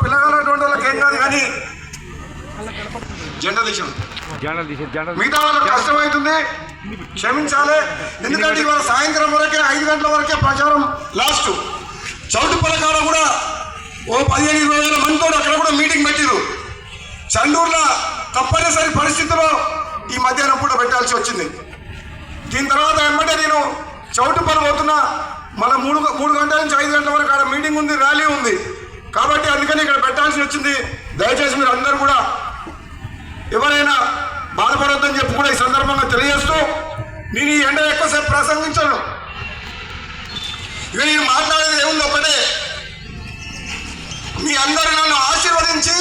పిల్లగాలటువంటి వాళ్ళకి ఏం కాదు, కానీ జెండా తీసాం మిగతా వాళ్ళకి కష్టమవుతుంది, క్షమించాలి. ఎందుకంటే ఇవాళ సాయంత్రం వరకే 5 గంటల వరకే ప్రచారం లాస్ట్. చౌటుపల్లకాడ కూడా ఓ 15-20 వేల మందితో అక్కడ కూడా మీటింగ్ పెట్టిరు. చండూరులో తప్పనిసరి పరిస్థితిలో ఈ మధ్యాహ్నం పూట పెట్టాల్సి వచ్చింది. దీని తర్వాత వెంబడే నేను చౌటుపల్లి పోతున్నా. మన 3 గంటల నుంచి 5 గంటల వరకు అక్కడ మీటింగ్ ఉంది, ర్యాలీ ఉంది. కాబట్టి అందుకని ఇక్కడ పెట్టాల్సి వచ్చింది. దయచేసి మీరు అందరూ కూడా ఎవరైనా బాధపడొద్దని చెప్పి కూడా ఈ సందర్భంగా తెలియజేస్తూ, నేను ఈ ఎండ ఎక్కువసేపు ప్రసంగించాను. ఇక నేను మాట్లాడేది ఏముంది ఒకటే, మీ అందరూ నన్ను ఆశీర్వదించి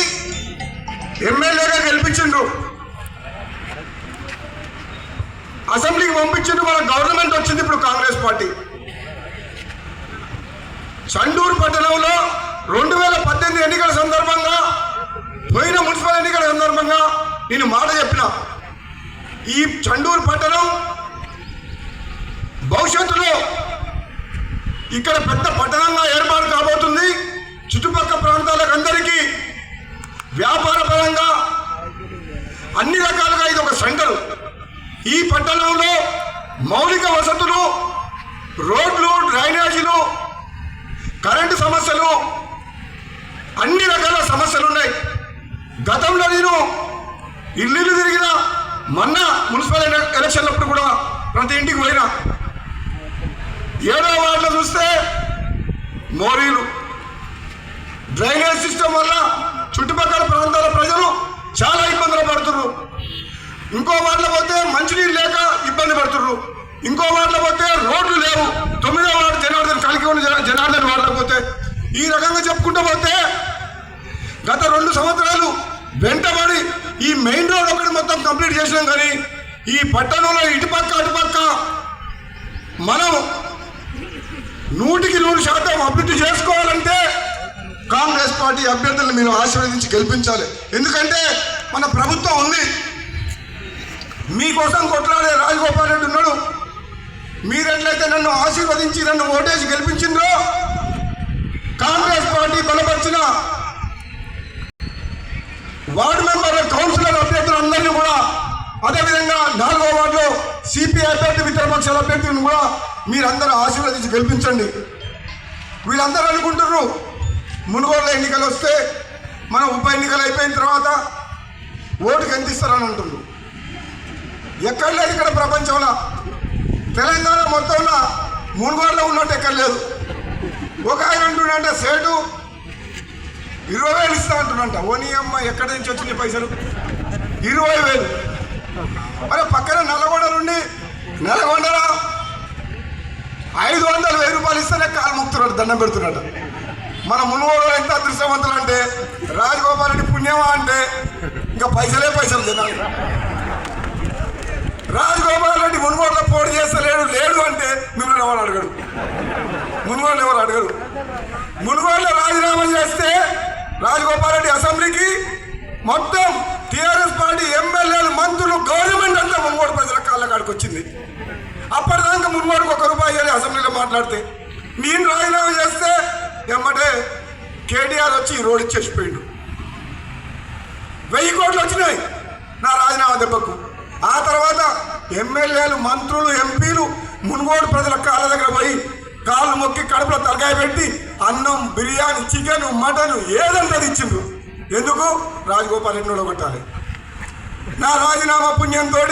ఎమ్మెల్యేగా గెలిపించిండ్రు, అసెంబ్లీకి పంపించిండ్రు. మన గవర్నమెంట్ వచ్చింది ఇప్పుడు కాంగ్రెస్ పార్టీ. చండూరు పట్టణంలో 2018 ఎన్నికల సందర్భంగా, పోయిన మున్సిపల్ ఎన్నికల సందర్భంగా నేను మాట చెప్పిన, ఈ చండూరు పట్టణం భవిష్యత్తులో ఇక్కడ పెద్ద పట్టణంగా ఏర్పాటు కాబోతుంది. చుట్టుపక్కల ప్రాంతాలకు అందరికీ వ్యాపార పరంగా అన్ని రకాలుగా ఇది ఒక సెంటర్. ఈ పట్టణంలో మౌలిక వసతులు, రోడ్లు, డ్రైనేజీలు, కరెంటు సమస్యలు, అన్ని రకాల సమస్యలు ఉన్నాయి. గతంలో నేను ఇల్లు తిరిగిన, మొన్న మున్సిపల్ ఎలక్షన్లప్పుడు కూడా ప్రతి ఇంటికి పోయినా. 7వ వార్డులో చూస్తే మోరీలు, డ్రైనేజ్ సిస్టమ్ వల్ల చుట్టుపక్కల ప్రాంతాల ప్రజలు చాలా ఇబ్బందులు పడుతున్నారు. ఇంకో వార్డులో పోతే మంచినీళ్ళు లేక ఇబ్బంది పడుతున్నారు. ఇంకో వార్డులో పోతే రోడ్లు లేవు. 9వ వార్డు జనార్దన్ వార్డులో పోతే ఈ రకంగా చెప్పుకుంటూ పోతే గత 2 సంవత్సరాలు వెంటబడి ఈ మెయిన్ రోడ్ ఒకటి మొత్తం కంప్లీట్ చేసినాం. కానీ ఈ పట్టణంలో ఇటుపక్క అటుపక్క మనం 100% అభివృద్ధి చేసుకోవాలంటే కాంగ్రెస్ పార్టీ అభ్యర్థులను మీరు ఆశీర్వదించి గెలిపించాలి. ఎందుకంటే మన ప్రభుత్వం ఉంది, మీకోసం కొట్లాడే రాజగోపాల్ రెడ్డి ఉన్నాడు. మీరెట్లయితే నన్ను ఆశీర్వదించి నన్ను ఓటేసి గెలిపించిండ్రో, కాంగ్రెస్ పార్టీ బలపరిచిన వార్డు మెంబర్ల కౌన్సిలర్ అభ్యర్థులందరినీ కూడా, అదేవిధంగా 4వ వార్డులో సిపిఐ అభ్యర్థి, మిత్రపక్షాల అభ్యర్థులను కూడా మీరందరూ ఆశీర్వదించి గెలిపించండి. వీళ్ళందరూ అనుకుంటున్నారు మునుగోడులో ఎన్నికలు వస్తే మనం ఉప ఎన్నికలు అయిపోయిన తర్వాత ఓటుకు ఎంత ఇస్తారని అంటున్నారు. ఎక్కడ లేదు ఇక్కడ ప్రపంచంలో. తెలంగాణ మొత్తంలో మునుగోడులో ఉన్నట్టు ఎక్కడ లేదు. ఒక ఆయన అంటుండంటే సేటు 20,000 ఇస్తా అంటున్నంట. ఓనీ అమ్మ ఎక్కడి నుంచి వచ్చినాయి పైసలు? 20,000. మరి పక్కన నల్లగొండ నుండి నల్లగొండలో 500,000 రూపాయలు ఇస్తేనే కాలు ముక్తున్నాడు, దండం పెడుతున్నాడు. మన మునుగోడు ఎంత అదృష్టవంతులు అంటే, రాజగోపాల్ రెడ్డి పుణ్యమా అంటే ఇంకా పైసలే పైసలు తినాలి. రాజగోపాల్ రెడ్డి మునుగోడులో పోటీ చేస్తలేడు లేడు అంటే మిమ్మల్ని ఎవరు అడగడు, మునుగోడులో ఎవరు అడగరు. మునుగోడులో రాజీనామా చేస్తే రాజగోపాల్ రెడ్డి అసెంబ్లీకి మొత్తం టీఆర్ఎస్ పార్టీ ఎమ్మెల్యేలు, మంత్రులు, గవర్నమెంట్ అంతా మునుగోడు ప్రజల కాళ్ళ కాడికి వచ్చింది. అప్పటిదాకా మునుగోడుకు ₹1 అసెంబ్లీలో మాట్లాడితే, నేను రాజీనామా చేస్తే ఎమ్మటే కేటీఆర్ వచ్చి ఈ రోడ్ ఇచ్చేసిపోయిండు. 1000 కోట్లు వచ్చినాయి నా రాజీనామా దెబ్బకు. ఆ తర్వాత ఎమ్మెల్యేలు, మంత్రులు, ఎంపీలు మునుగోడు ప్రజల కాళ్ళ దగ్గర పోయి కాళ్ళు మొక్కి కడుపులో తలకాయ పెట్టి అన్నం, బిర్యానీ, చికెన్, మటన్ ఏదంటే ఇచ్చిండ్రు. ఎందుకు? రాజగోపాల్ రెడ్డిని కొట్టాలి. నా రాజీనామా పుణ్యంతో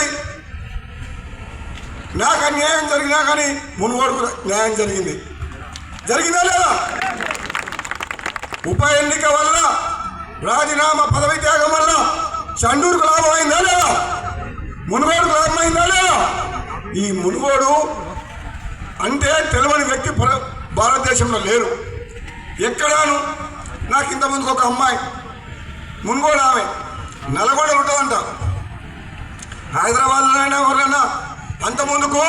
నాకు అన్యాయం జరిగినా కానీ మునుగోడుకు న్యాయం జరిగింది. జరిగిందా లేదా? ఉప ఎన్నిక వల్ల, రాజీనామా పదవి త్యాగం వల్ల చండూరుకు లాభం అయిందా లేదా? మునుగోడుకు లాభం అయిందా లేదా? ఈ మునుగోడు అంటే తెలియని వ్యక్తి భారతదేశంలో లేరు. ఎక్కడాను. నాకు ఇంతమందికి ఒక అమ్మాయి మునుగోడు, ఆమె నల్గొండలు ఉంటుందంట. హైదరాబాద్లోనైనా ఎవరైనా అంతకుముందుకు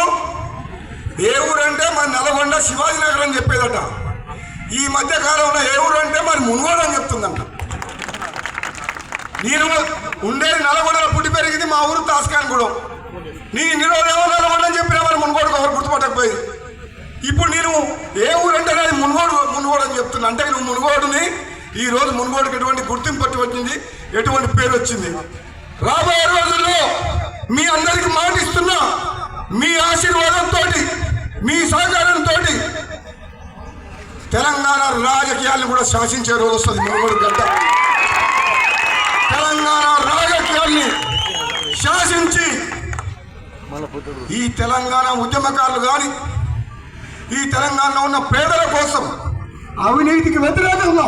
ఏ ఊరంటే మరి నల్గొండ, శివాజీనగర్ అని చెప్పేదట. ఈ మధ్య కాలంలో ఏ ఊరు అంటే మరి మునుగోడు అని చెప్తుందంట. నేను ఉండేది నల్గొండలో, పుట్టి పెరిగింది మా ఊరు తాస్కాన్గూడెం. నేను ఇన్ని రోజులు ఏమో నల్గొండ అని చెప్పినా మరి మునుగోడుకు ఎవరు గుర్తుపట్టకపోయింది. ఇప్పుడు నేను ఏ ఊరు అంటే అది మునుగోడు అని చెప్తున్నా. అంటే నువ్వు మునుగోడుని ఈ రోజు మునుగోడుకు ఎటువంటి గుర్తింపు వచ్చింది, ఎటువంటి పేరు వచ్చింది. రాబోయే రోజుల్లో మీ అందరికి మాట ఇస్తున్నా, మీ ఆశీర్వాదంతో, మీ సహకారంతో తెలంగాణ రాజకీయాలను కూడా శాసించే రోజు వస్తుంది. మునుగోడు గడ్డ తెలంగాణ రాజకీయాల్ని శాసించి ఈ తెలంగాణ ఉద్యమకారులు కానీ, ఈ తెలంగాణలో ఉన్న పేదల కోసం, అవినీతికి వ్యతిరేకంగా